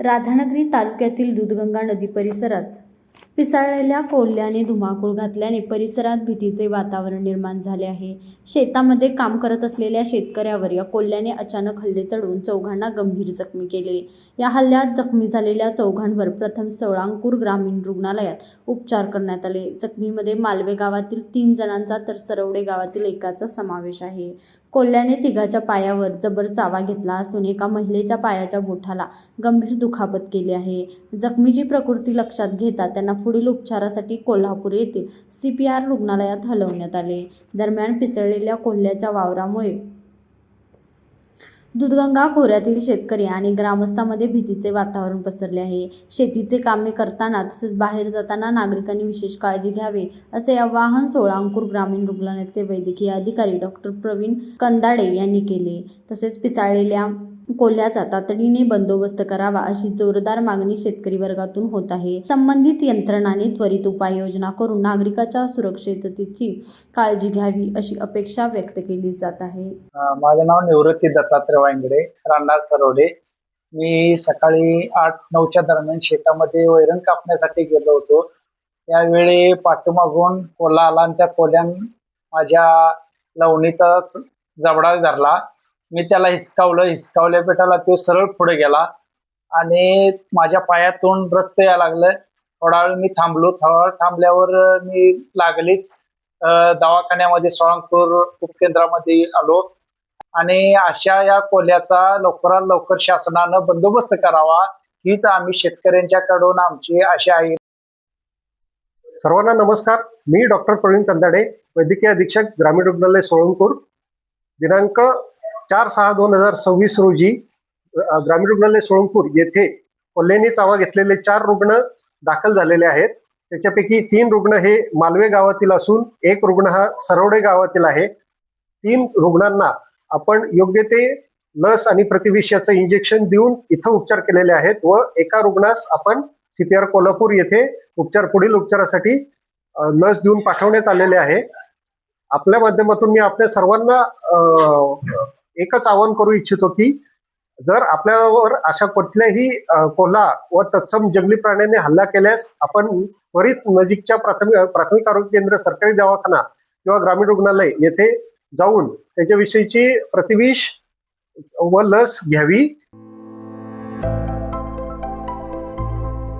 राधानगरी तालुक्यातील दूधगंगा नदी परिसरात पिसाळलेल्या कोल्ह्याने धुमाकूळ घातल्याने परिसरात भीतीचे वातावरण निर्माण झाले आहे। शेतामध्ये काम करत असलेल्या शेतकऱ्यावर या कोल्ह्याने अचानक हल्ले चढवून चौघांना गंभीर जखमी केले। या हल्ल्यात जखमी झालेल्या चौघांवर प्रथम सोळांपूर ग्रामीण रुग्णालयात उपचार करण्यात आले। जखमीमध्ये मालवे गावातील 3 जणांचा तर सरवडे गावातील एकाचा समावेश आहे। कोल्ह्याने तिघाच्या पायावर जबर चावा घेतला असून एका महिलेच्या पायाच्या बोटाला गंभीर दुखापत केली आहे। जखमीची प्रकृती लक्षात घेता त्यांना पुढील उपचारासाठी कोल्हापूर येथील CPR रुग्णालयात हलवण्यात आले। दरम्यान पिसळलेल्या कोल्ह्याच्या वावरामुळे दूधगंगा खोऱ्यातील शेतकरी आणि ग्रामस्थांमध्ये भीतीचे वातावरण पसरले आहे। शेतीचे कामे करताना तसेच बाहेर जाताना नागरिकांनी विशेष काळजी घ्यावी असे आवाहन सोळांपूर ग्रामीण रुग्णालयाचे वैद्यकीय अधिकारी डॉ. प्रवीण कंदाडे यांनी केले। तसेच पिसाळलेल्या कोल्ह्याचा तातडीने बंदोबस्त करावा अशी जोरदार मागणी शेतकरी वर्गातून होत आहे। संबंधित यंत्रणांनी त्वरित उपाययोजना करून नागरिकांच्या सुरक्षिततेची काळजी घ्यावी अशी अपेक्षा व्यक्त केली जात आहे। माझे नाव निवृत्ती दत्तात्रय वांगडे, राहणार सरवडे। मी सकाळी 8-9च्या दरम्यान शेतामध्ये वैरण कापण्यासाठी गेलो होतो। त्यावेळी पाठीमागून कोल्हा आला आणि त्या कोल्ह्याने माझ्या लवणीचा जबडा धरला। मी त्याला हिसकावल्या पेटाला तो सरळ पुढे गेला आणि माझ्या पायातून रक्त यायला लागलं। थोडा वेळ मी थांबलो। थोडा वेळ थांबल्यावर मी लागलीच दवाखान्यामध्ये सोळांपूर उपकेंद्रामध्ये आलो आणि अशा या कोल्ह्याचा लवकरात लवकर शासनानं बंदोबस्त करावा हीच आम्ही शेतकऱ्यांच्याकडून आमची आशा आहे। सर्वांना नमस्कार। मी डॉक्टर प्रवीण कंदाडे, वैद्यकीय अधीक्षक ग्रामीण रुग्णालय सोळांपूर। दिनांक 4/6/2026 रोजी ग्रामीण रुग्णालय सोळांपूर येथे कोल्ह्याने चावा घेतलेले 4 रुग्ण दाखल झालेले आहेत। त्याच्यापैकी 3 रुग्ण हे मालवे गावातील असून 1 रुग्ण हा सरवडे गावातील आहे। 3 रुग्णांना आपण योग्य ते लस आणि प्रतिविषयाचं इंजेक्शन देऊन इथं उपचार केलेले आहेत व एका रुग्णास आपण CPR कोल्हापूर येथे पुढील उपचारासाठी लस देऊन पाठवण्यात आलेले आहे। आपल्या माध्यमातून मी आपल्या सर्वांना एकच आवाहन करू इच्छितो की जर आपल्यावर अशा कुठल्याही कोल्हा व तत्सम जंगली प्राण्यांनी हल्ला केल्यास आपण त्वरित नजीकच्या प्राथमिक आरोग्य केंद्र, सरकारी दवाखाना किंवा ग्रामीण रुग्णालय येथे जाऊन त्याच्याविषयीची प्रतिविष व लस घ्यावी